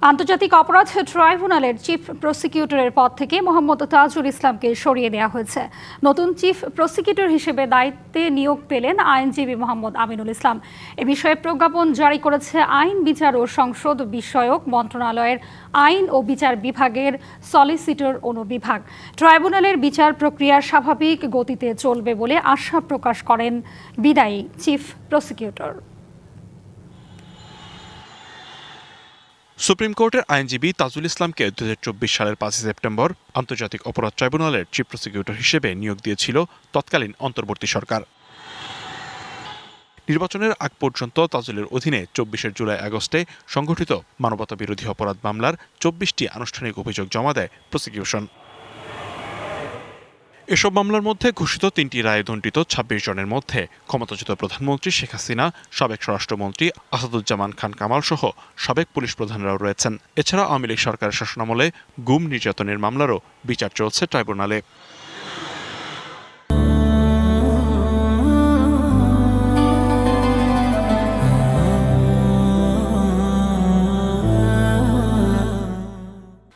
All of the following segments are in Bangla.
আন্তর্জাতিক অপরাধ ট্রাইব্যুনালের চিফ প্রসিকিউটরের পদ থেকে মোহাম্মদ তাজুল ইসলামকে সরিয়ে দেওয়া হয়েছে। নতুন চিফ প্রসিকিউটর হিসেবে দায়িত্বে নিয়োগ পেলেন আইনজীবী মোহাম্মদ আমিনুল ইসলাম। এ বিষয়ে প্রজ্ঞাপন জারি করেছে আইন বিচার ও সংসদ বিষয়ক মন্ত্রণালয়ের আইন ও বিচার বিভাগের সলিসিটর অনুবিভাগ। ট্রাইব্যুনালের বিচার প্রক্রিয়া স্বাভাবিক গতিতে চলবে বলে আশা প্রকাশ করেন বিদায়ী চিফ প্রসিকিউটর। সুপ্রিম কোর্টের আইনজীবী তাজুল ইসলামকে 2024 সালের 5 সেপ্টেম্বর আন্তর্জাতিক অপরাধ ট্রাইব্যুনালের চিফ প্রসিকিউটর হিসেবে নিয়োগ দিয়েছিল তৎকালীন অন্তর্বর্তী সরকার। নির্বাচনের আগ পর্যন্ত তাজুলের অধীনে 24 জুলাই আগস্টে সংগঠিত মানবতাবিরোধী অপরাধ মামলার 24টি আনুষ্ঠানিক অভিযোগ জমা দেয় প্রসিকিউশন। এসব মামলার মধ্যে ঘোষিত 3টি রায়ে দণ্ডিত 26 জনের মধ্যে ক্ষমতাচ্যুত প্রধানমন্ত্রী শেখ হাসিনা, সাবেক স্বরাষ্ট্রমন্ত্রী আসাদুজ্জামান খান কামাল সহ সাবেক পুলিশ প্রধানরাও রয়েছেন। এছাড়া আওয়ামী লীগ সরকারের শাসনামলে গুম নির্যাতনের মামলারও বিচার চলছে ট্রাইব্যুনালে।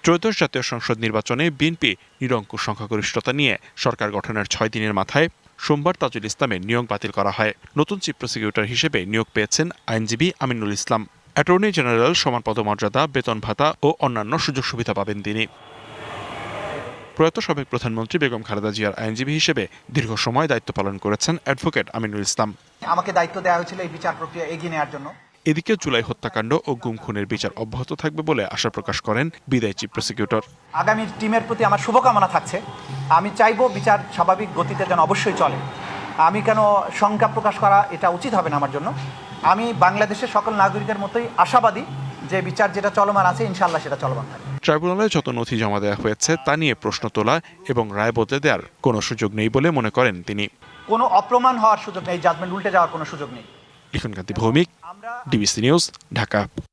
ত্রয়োদশ জাতীয় সংসদ নির্বাচনে বিএনপি নিরঙ্কুশ সংখ্যাগরিষ্ঠতা নিয়ে সরকার গঠনের 6 দিনের মাথায় সোমবার তাজুল ইসলামের নিয়োগ বাতিল করা হয়। নতুন চিফ প্রসিকিউটর হিসেবে নিয়োগ পেয়েছেন আইনজীবী আমিনুল ইসলাম। অ্যাটর্নি জেনারেল সমান পদমর্যাদা, বেতন ভাতা ও অন্যান্য সুযোগ সুবিধা পাবেন তিনি। প্রয়াত সাবেক প্রধানমন্ত্রী বেগম খালেদা জিয়ার আইনজীবী হিসেবে দীর্ঘ সময় দায়িত্ব পালন করেছেন অ্যাডভোকেট আমিনুল ইসলাম। আমাকে দায়িত্ব দেওয়া হয়েছিল এই বিচার প্রক্রিয়া এগিয়ে নেওয়ার জন্য। এদিকে জুলাই হত্যাকাণ্ড ও গুম খুনের বিচার অব্যাহত থাকবে বলে আশা প্রকাশ করেন বিদায়ী চিফ প্রসিকিউটর। আগামী টিমের প্রতি আমার শুভকামনা থাকছে। আমি চাইবো বিচার স্বাভাবিক গতিতে যেন অবশ্যই চলে। আমি কেন শঙ্কা প্রকাশ করা এটা উচিত হবে না আমার জন্য। আমি বাংলাদেশের সকল নাগরিকের মতোই আশাবাদী যে বিচার যেটা চলমান আছে ইনশাআল্লাহ সেটা চলমান থাকবে। ট্রাইব্যুনালে যত নথি জমা দেওয়া হয়েছে তা নিয়ে প্রশ্ন তোলা এবং রায় বদলে দেওয়ার কোনো সুযোগ নেই বলে মনে করেন তিনি। কোনো অপ্রমাণ হওয়ার সুযোগ নেই, জাজমেন্ট উল্টে যাওয়ার কোনো সুযোগ নেই। লিখনকান্তি ভৌমিক, ডিবিসি নিউজ, ঢাকা।